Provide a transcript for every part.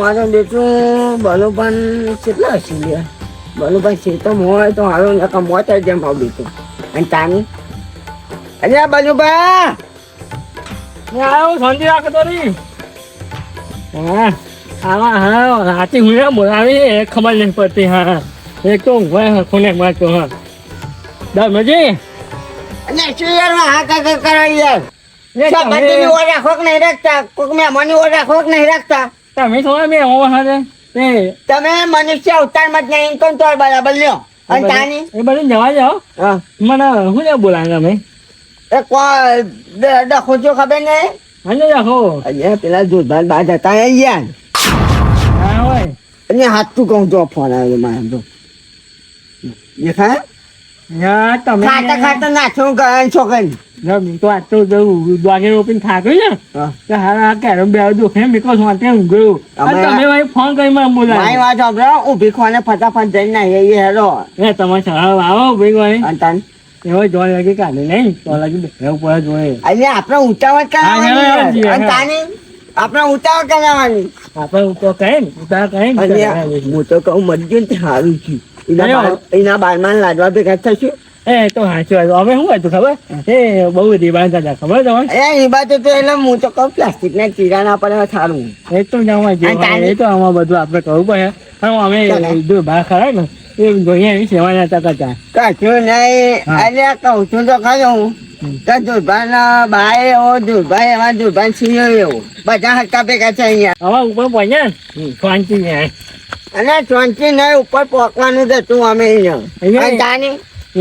તમારે બેઠું બલુભાન કેટલા હશે યાર? બલુભાઈ છે તો હોય તો હાલો નકા મોત જેમ ભાવ બેઠું અને તાની અરે બલુભા આવો શાંતિ રાખતો રહી. હા આવા હા રાતે હું બોલાવી ખબર નહીં પડતી. હા એક તો ઊંઘવાય ખૂને મારતો. હા દર મજી અને શું યાર હા કાકા કરો યાર બધી ઓર રાખો કે નહીં રાખતા કોક મેં મને ઓર રાખો કે નહીં રાખતા તમે થોડા મેં હોવા હારે તમે મનુષ્ય અવતારમાં જ નહીં કોણ તો બરાબર લ્યો અને તાની એ બધું જવા જાઓ. હા મને શું ને બોલાવે તમે એ ડખો છો ખબર નહીં મને રાખો. અહીંયા પેલા જોરદાર બાદ હતા અહીંયા હા હોય અને હાથું કહું જો ફોન આવ્યો મારે તો દેખાય હા તમે ખાતા ખાતા નાખ્યું ગયા છોકરી તો આજ તો દ્વાગે રોપીને થાક્યું ને હા તો હારા કેરમ બે દુખે બીકો વાંચે ઊંઘ્યું. અમે તમે ભાઈ ફોન કરી મને મારી બોલાવે. વાત સાંભળો ઊભી ખોને ફટાફટ જઈને આવીએ હેલો એ તમે સહાવ આવો ભાઈ ભાઈ અને તાન એવો જોવા લાગી કાઢે નહીં તો લાગી બેવું પડે જોઈએ. અહીંયા આપણે ઉતાવળ કરાવવાની અને તાની આપણે ઉતાવળ કરાવવાની આપણે ઉપર કહે ને ઉતાર કહે અને હું તો કહું મરી ગયું ને સારું છું એના બારમાં લાડવા ભેગા થશું એ તો હાચું હતું. હવે શું હતું ખબર એ બહુ બધી બાંધતા હતા ખબર તમે એ બાજુ તો એટલે હું તો કહું પ્લાસ્ટિક ના ચીરા ના પડે સારું એ તો જવા જેવું એ તો આમાં બધું આપણે કહું પડે પણ અમે દૂર બહાર ખરા ને એ જોઈએ એવી સેવા નતા કરતા. કશું નહીં અરે કહું છું તો ખરું તો દુર્ભાન ભાઈ એવો દુર્ભાઈ એમાં દુર્ભાન સિંહ એવું બધા હક્કા ભેગા છે અહીંયા હવે ઉપર પહોંચ્યા ને શાંતિ ને અને ચોંચી નહીં ઉપર પોકવાનું જ હતું અમે અહીંયા તાની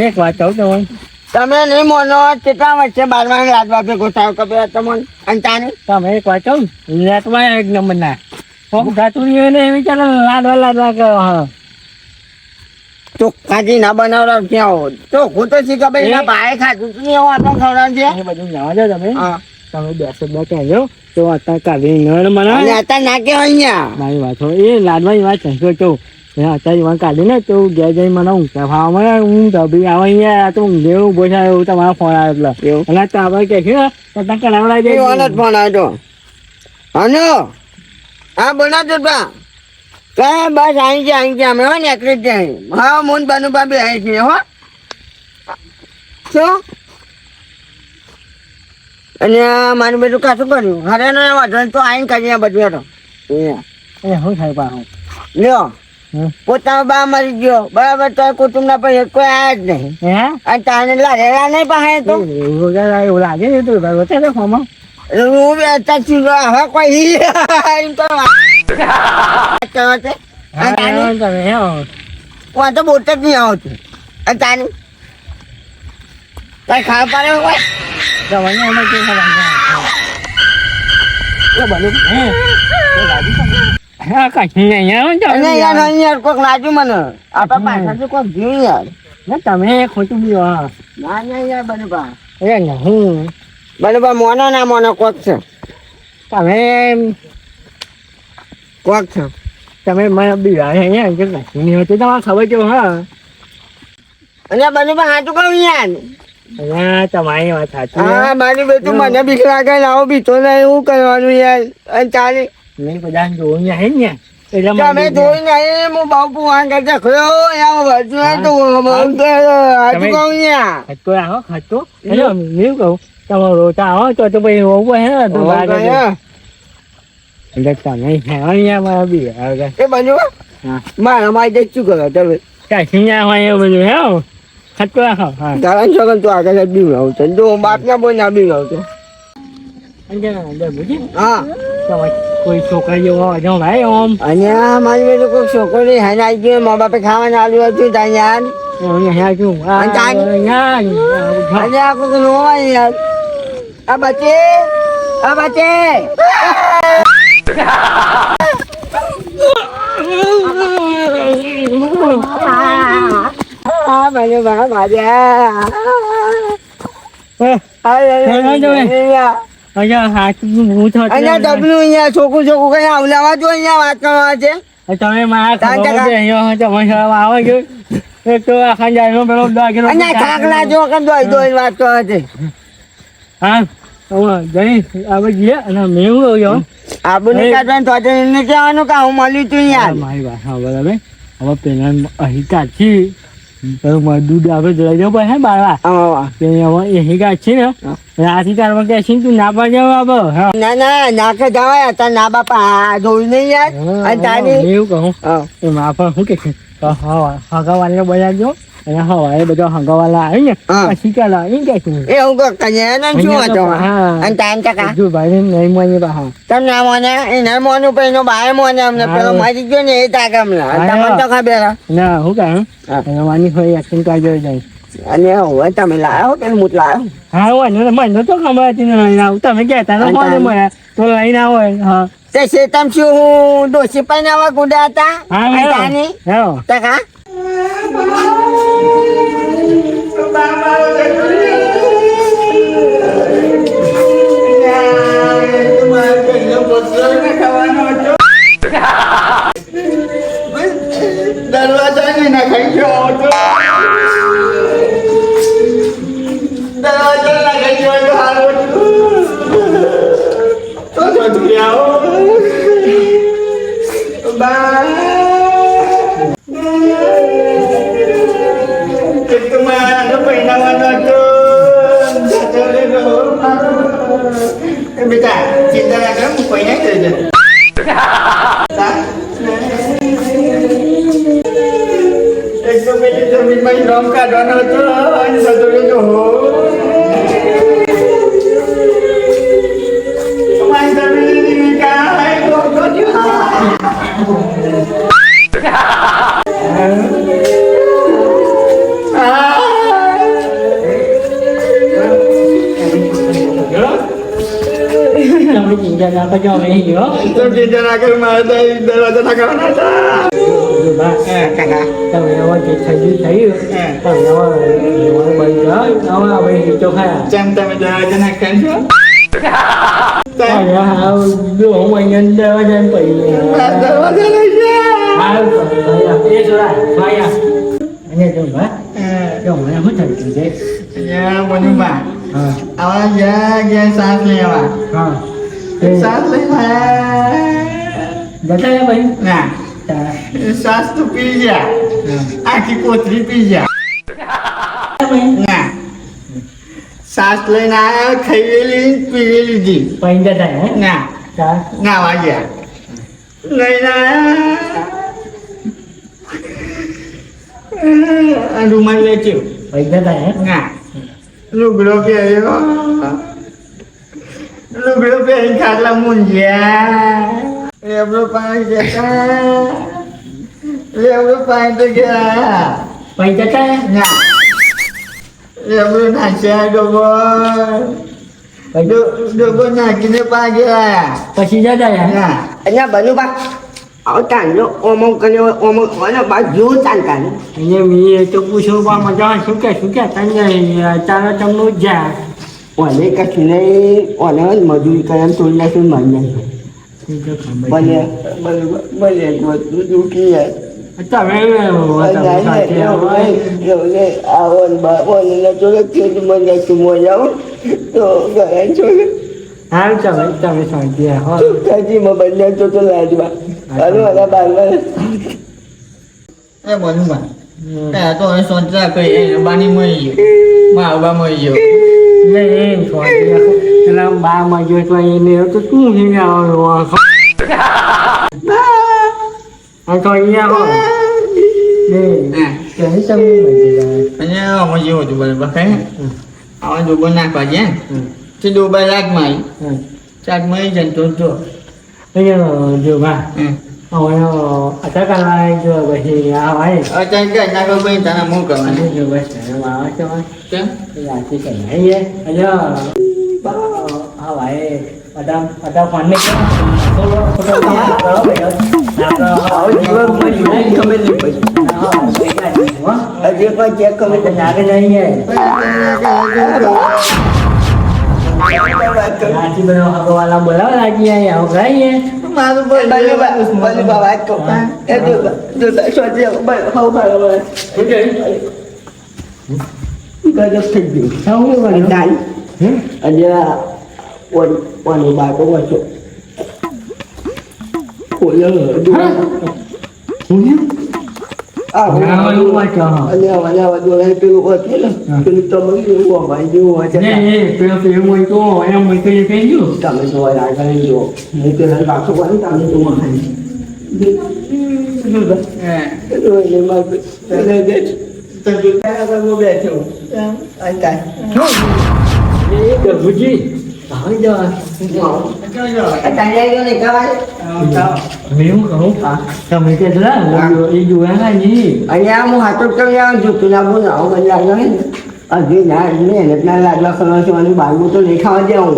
એક વાત કહું તમને તમે નહીં મોનો કેટલા વર્ષે બારમા લાદવા ભેગો થાવ ખબર તમને અને તાની તમે એક વાત કહું નેટમાં એક નંબર ના કોક જાતું રહ્યું ને એવી ચાલે લાડવા કરો. હા ચોખ્ખાજી ના બનાવડાવ ક્યાં તો હું તો શીખ ભાઈ એના ભાઈ ખાતું તું એવો આટલો ખવડાવ છે એ બધું જવા દો તમે. હા તમે બેસો બે કહેજો તો અત્યારે કાઢી નળ મને અને અત્યારે નાખ્યો અહીંયા મારી વાત હોય એ લાડવાની વાત કહો તો અત્યારે વાત કાઢી ને તો ઘેર જઈ મને ઊંઘતા ભાવ મને ઊંઘ ધબી આવે અહીંયા તો ઊંઘે ઉભો થાય એવું તમારો ફોન આવે એટલે એવું અને તો આપણે કહે છે તો તમે કરાવડાવી દે એવાનો જ ફોન આવ્યો હનો હા બોલા તો બા કઈ બસ અહીં છે અમે હો ને એકલી જ જાય હા મોન બાનુ બાબી અહીં છે હો શું અને મારું બેટું કાશું કર્યું હરે નો વાંધો તો આવીને કરીએ બધું હતો એ શું થાય પાછું લ્યો પોતાનો બા મરી ગયો બરાબર તો કુટુંબ ના પછી કોઈ આયા જ નહીં હે અને તાને લારેલા નહીં પાસે તો એવું લાગે છે તું બતાવે ફોમાં હું બી અત્યારે ચીલો હવે કોઈ એમ તો તો બોટ જ નહીં આવતું અને તાની કઈ ખાવા પાડે કોઈ યાર કોક લાગ્યું મને આપડા પાછળથી કોક જોયું યાર તમે ખોટું બી હા ના ના યાર બનબા એ નહીં બનબા મોનો ના મોનો કોક છે તમે કોક છે તમે મને બી અહીંયા કે નહીં હોતું તમારે ખબર છે. હા અને બનબા હાચું કહું યાર અહીંયા તમારી વાત સાચી હા મારી બેટું મને બીક લાગે ને આવું બીતો નહીં એવું કરવાનું યાર અને ચાલી નહીં બધા જોવું હે ને એટલે તમે જોઈ નહીં હું બહુ પુવાન કરતા ખયો યાર વધુ હાચું કહું યાર ખતો આવો ખતો એવું કહું તમે રોતા આવો તો પછી રોવું હે ને તો એટલે તમે અહીંયા મારા બી એ બન્યું હા મારા મારી જઈ શું કરો તમે કાંઈ ના હોય એવું બધું હે ખતો આવો હા તારા છોકરા તું આગળ બીવડાવું છે જો બાપના બોલ ના બીવડાવું છું હા કોઈ છોકરા જેવો જો ભાઈ ઓમ અને મારી બેટું કોઈ છોકરી હેને આવી ગયો મા બાપે ખાવાનું આલ્યું હતું ત્યાં યાર અહીંયા શું અને આ કોઈ રોવાય યાર આ બચે હા મને બા માર્યા અહીંયા ડબલું અહીંયા છોકું કઈ આવલાવા જો અહીંયા વાત કરવા છે તમે મારા આવે છે એક તો આખા જાય પેલો અહીંયા ખાકલા જો દોઈ વાત કરવા છે હા હવે જઈ આપણે જઈએ અને મેં એવું આવ્યો આબુને કાઢવાનું તો એને કહેવાનું કે હું મળ્યું તું યાર મારી વાત હા બરાબર હવે પેલા અહીં કાઢી પેલું દૂધ આપણે જોઈ જવું પડે બાળવા હવે અહીં કાઢી ને રાતી કાઢવા કે છે તું ના પાડે બાબો ના ના નાખે જવાય હતા ના બાપા આ જોયું નહીં યાર અને તારી એવું કહું એ માં પણ શું કે છે હગાવાને બોલાવજો અને હવાએ બધા હગાવાલા આવી ને પછી ચાલો એમ કે છું એ હું કન્યા ને શું હતો અને ટાઈમ ટકા જો ભાઈ નહીં મને બા તમે ના મોને એ ના મોનું પણ એનો બાય મોને અમને પેલો મારી ગયો ને એ તાક અમને તમને તો ખબર ના હું કહું વાની હોય એક્શન કાઢ્યો જાય અને હવે તમે લાવ્યો કે હું લાવ્યો હા હોય ને મને તો ખબર હતી ને લઈને આવું તમે કહેતા તો કોને મળ્યા તો લઈને આવો હા તે શેતમ શું હું ડોસી પણ આવા ગુડા હતા હા તાની હા ટકા દરવાજા ને નખાઈ ગયો હતો દરવાજા નખાઈ ગયો તો હાલ તો છોડી આવો બા કે તમારો પહેરાવાનો હતો બેટા ચિંતા ના કર હું પહેરાઈ દેજો એકદમ પેલી જમીનમાં રમ કાઢવાનો હતો અને જતો રહ્યો મારી જમીન કાંઈ તમે ચિંતા ના કરજો નહીં ગયો તો ચિંતા ના કર મારે દરવાજા નાખવાના હતા ટકા તમે હવે જે થયું તમે હવે બંધ હવે હવે ચોખા જેમ તમે દરવાજા નાખ્યા છો જો હું અહીંયા દરવાજા પડી દરવાજા લઈ ગયા એ જોડા ભાઈ અને જો ભા જો મને શું થયું છે મનુમાં હા આવા ગયા સાસ લેવા હા સાસ લેવા જતા ભાઈ ના સાસ તો પી ગયા આખી કોથળી પી ગયા ના સાસ લઈને આવ્યા ખાઈ પીવી લીધી પૈન જતા હે ના ચાર નાવા ગયા લઈને આવ્યા રૂમાલ વેચ્યો પૈન જતા હે ના લુગડો પહેર્યો લુગડો પહેરી ખાટલા મૂંઝ્યા રેબડો પાણી જતા રેબડો પાણી તો ગયા પૈન જતા હે ના રેબડો નાખ્યા ડોબો નાખીને પાગ્યા પછી જતા હે ના અહીંયા બનુ બા આવો તાંડો ઓમો કર્યો ઓમો ઓને બા જો ચાલતા ને અહીંયા મેં તો પૂછ્યું પણ મજા શું કે તને ચાલો તમનું જા ઓને કશું નહીં ઓને મજૂરી કરે એમ તોડી નાખ્યું મન નહીં ભલે ભલે બધું દુખી જાય આવો બાપો ચોરે મન નાખ્યું મોજાઓ તો ઘરે ચોરે હાલ તમે શાંતિ હો કાજીમાં બંને તો લાજવા હાલો હાલા બારમાં એ બનુમાં તો હવે સોચતા કઈ બાની મળી ગયો મા ઉભા મળી ગયો એમ શાંતિ પેલા બા માં ગયો તો એને તો તું હિને આવવાનું આ તો અહીંયા હો કે તમને મળી જાય અને આમાં જેવું હતું બરાબર કઈ આવા ડૂબો નાખવા ગયા તે ડૂબા લાગ મારી ચાક મળી જાય તો જો અહીંયા જો બા હવે અટકાલા જો પછી આ ભાઈ અત્યારે કઈ નાખો ભાઈ તને હું કરવાનું જો બસ આવે છે કેમ રાતે કહીએ અલ્યા હા ભાઈ અડા ફોનને હજી કોઈ ચેક કરે તો આગળ જઈએ રાતી બધો હગવાલા બોલાવા લાગી આવો ગઈએ મારું બને વાત કહો એ જો સોચે હવ બરાબર ગજબ થઈ ગયું શું બોલ્યું દાન આજે ઓની બાતો વાંચો ઓય અલ્યા પેલું હતું ને પેલું તમારી એવું ભાઈ જેવું હોય છે તમે જો આગળ જો હું પેલા રાખો પાડું તમે જો બેઠો અહીંયા હું હાથો કરી આવું છું પેલા બોલ આવું મને લાગ્યો ને હજી ના મહેનત ના લાગલા કરવા છો અને બાળવું તો નહીં ખાવા જાઉં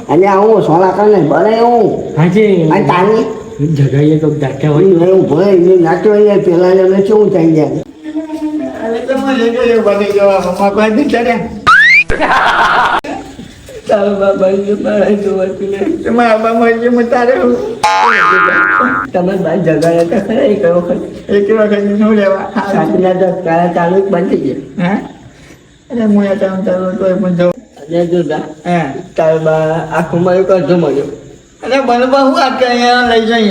અને આવું સોલા કર ને બને હું અને તાની જગાઈએ તો ડાક્યા હોય હું ભાઈ નાટ્યો અહીંયા પેલા એમને શું થઈ જાય તારો બાબા મારા જોવાતું નહીં મારા બાબા તારે તમે ભાઈ જગાડ્યા હતા ખરા એક વખત શું લેવા સાચના ધબકારા ચાલુ બંધ થઈ ગયા અરે હું તારો તો પણ જવું અને જોતા તારો બા આખું મારું કરજો મળ્યો અરે બરોબર હું આ અહીંયા લઈ જઈ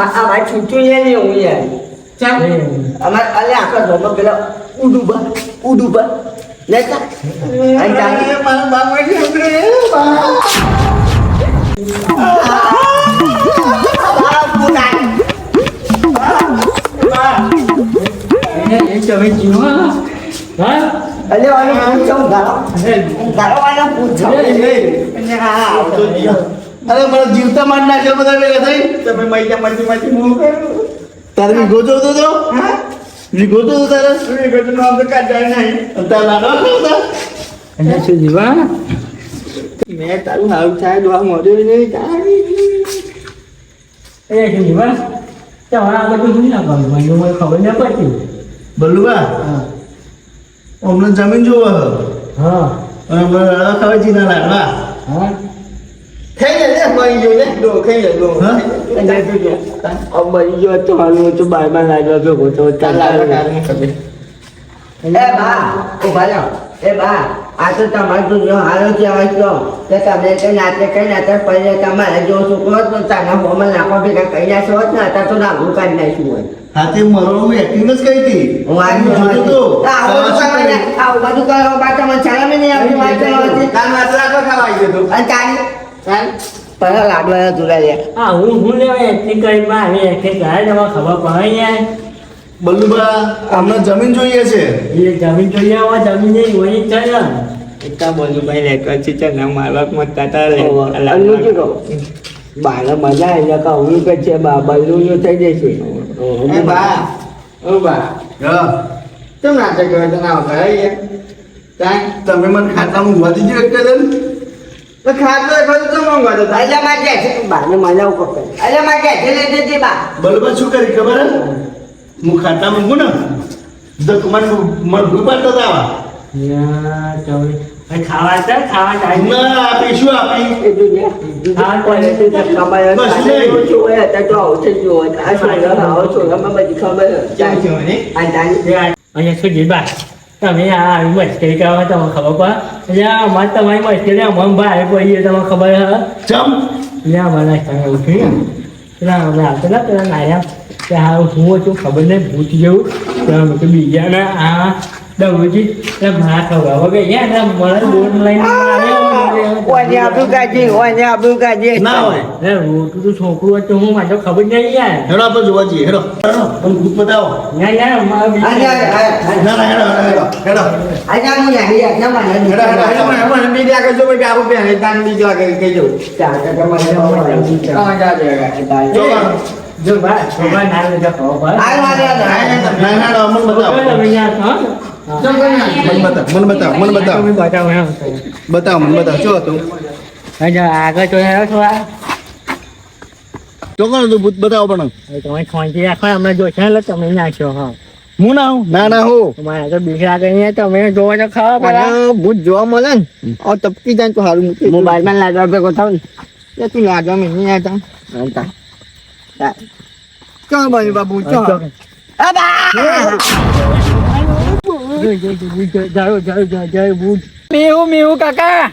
ભાઈ છૂટું નહીં હું યાર અમારે અલે આખા ધોમાં પેલા ઉડુબા લેતા મારા બાપા તમે જીવો અલે વાળો પૂછો ગાળો વાળો પૂછો અરે મને જીવતા માર નાખ્યો બધા ભેગા થઈ તમે મૈયા માંથી હું તારે મી ગોતો તો હા મી ગોતો તો તારે મી ગોતો નો આમ તો કાઢાય નહીં તાર લાડો ખાતા અને શું જીવા મેં તારું હારું થાય દોવા મળ્યો નહીં એ શું જીવા તમારા આ બધું શું ના પાડું મને ખબર ના પડતી બલ્લુબા અમને જમીન જોવો હા અને મને લાડવા ખાવા જીના લાડવા હા થઈ જાય મરી ગયો ને ડો ખાઈ લે હા મરી ગયો તો હાલું તો બારમાં લાગવા ભેગો તો એ બા ઉભા રહો એ બા આ તો તમારે તો જો હારો કહેવાય તો કે તમે કઈ નાતે પછી તમારે જો છોકરો તો તાના મોમાં નાખવા ભેગા કઈ નાખો હોત ને અત્યારે તો નાગું કાઢી નાખ્યું હોય હાથે મરવાનું એક્ટિંગ જ કરી હતી હું આવી આવું બધું કરવા માટે મને ચાલે નહીં આવતી વાત કરવાથી અને તારી પહેલા લાડવા જોડા લે હા હું લેવા એટલી કરી માં આવે કે ગાય જવા ખબર પડે યાર બલ્લુબા અમને જમીન જોઈએ છે એ જમીન જોઈએ આવા જમીન નહીં હોય જ છે ને એટલા બધું ભાઈ લેટર છે ના મારવા મત તાતા લે અલ્લું શું કહું બાને મજા આવી જાય કહું કે છે બા બલ્લું થઈ જશે એ બા ઓ બા હા કેમ નાટક કરે તો ના કરે તમે મને ખાતામાં વધી ગયો એક તો ખાતો ખરું તો મંગવા તો એટલે માં કે છે બાને મજા ઉપર એટલે માં કે છે લે દે બા બલ્લુબા શું કરી ખબર હે હું ખાતામાં મૂકું ને તો તમારે મને ભૂલ પાડતો હતા યાર તમે ખાવા ટાઈમ ના આપી શું આપી એ દુનિયા હા કોઈને તો કમાય બસ નહીં. તો હોય તો આવો છે જો આ શું આવો છો ગમે બધી ખબર ક્યાં છે મને આ જાણી અહીંયા શું જીવા તમે આ આવી મસ્કરી કરવા તમને ખબર પડે એટલે અમારે તમારી મસ્કરી મમ ભાઈ પડીએ તમને ખબર હે ચમ ત્યાં મને તમે ઉઠી પેલા અમે આવતા હતા પેલા નાયા કે હા હું હતું ખબર નહીં ભૂત જેવું ત્યાં તો બીજાને આ દવજી મારા ખબર હવે યાર મને બોર્ડ લઈને ઓને આપણું કાજી ના હોય રોટું તો છોકરું હતું હું માટે ખબર નહીં યાર હેડો આપણે જોવા જઈએ હેડો હેડો મને ભૂત બતાવો યાર યાર મારા ના ના હેડો હેડો હેડો આજા હું યાર યાર મને હેડો હેડો હેડો મને બીજા કે જો કે આવું પહેરે તાન બીજો કે કેજો ચાલ કે મને આ જા દે જો જો ભાઈ છોકરા ના લેજો ખબર આ વાળા ના હેડો મને બતાવો તમે યાર હા મને બતાવો મને બતાવો તમે બતાવો હા બતાવો મને બતાવો શું હતું અચ્છા આગળ તો હેરો છો આ ચોકણ હતું ભૂત બતાવો પણ તમે ખોંચી રાખો અમે જોશે એટલે તમે નાખ્યો હા હું ના હું ના હું તમારે તો બીક લાગે નહીં તમે જોવા તો ખાવા પડે ભૂત જોવા મળે ને આ ટપકી જાય તો સારું મૂકી મોબાઈલમાં લાગવા ભેગો થાવ ને તું લાગવા મેં નહીં આવતા ચાલ ભાઈ બાબુ ચાલ જય ભૂત મેહુ કાકા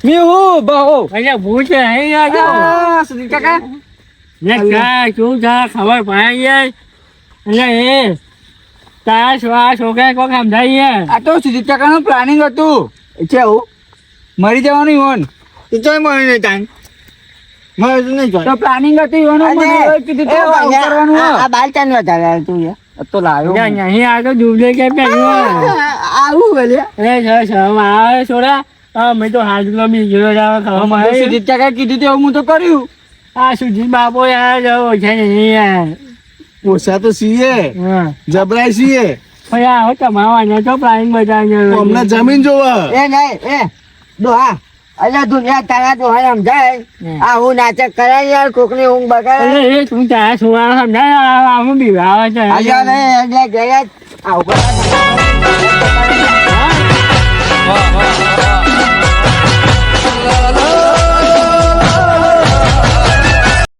મેહુ બહુ અહીંયા ભૂત છે અહીં આગળ સુધીર કાકા ને કા શું છે ખબર પડી જાય એટલે એ તારા છોકરા કોક સમજાય આ તો સુધીર કાકાનું પ્લાનિંગ હતું કેવું મરી જવાનું ઈવન તો જોઈ મળે નહીં તાન મળે તો નહીં જોઈ તો પ્લાનિંગ હતું ઈવન મને કીધું તો આવું કરવાનું હે. આ બાલ ચાંદ વધારે તું યાર તો લાવ્યો અહીં આગળ ડૂબલે કે પહેલું આવું બોલે આવે છોડા મેં તો હાજરો બી ગયો ખાવા મળે સુધીર કાકા કીધું તો એવું હું તો કર્યું આ સુજી બાપો યાર જવો છે નહીં યાર ઓછા તો સીએ હા જબરાય સીએ પછી આવો તમારા તો પ્લાનિંગ બતાવી અમને જમીન જોવા એ નહીં એ ડોહા અલ્યા દુનિયા તારા ડોહા સમજાય આ હું નાટક કરાય યાર કોકની ઊંઘ બગાડે એટલે એ તું તારા છોકરા સમજાય આમ બીવાવે છે અલ્યા નહીં એટલે ગયા આવું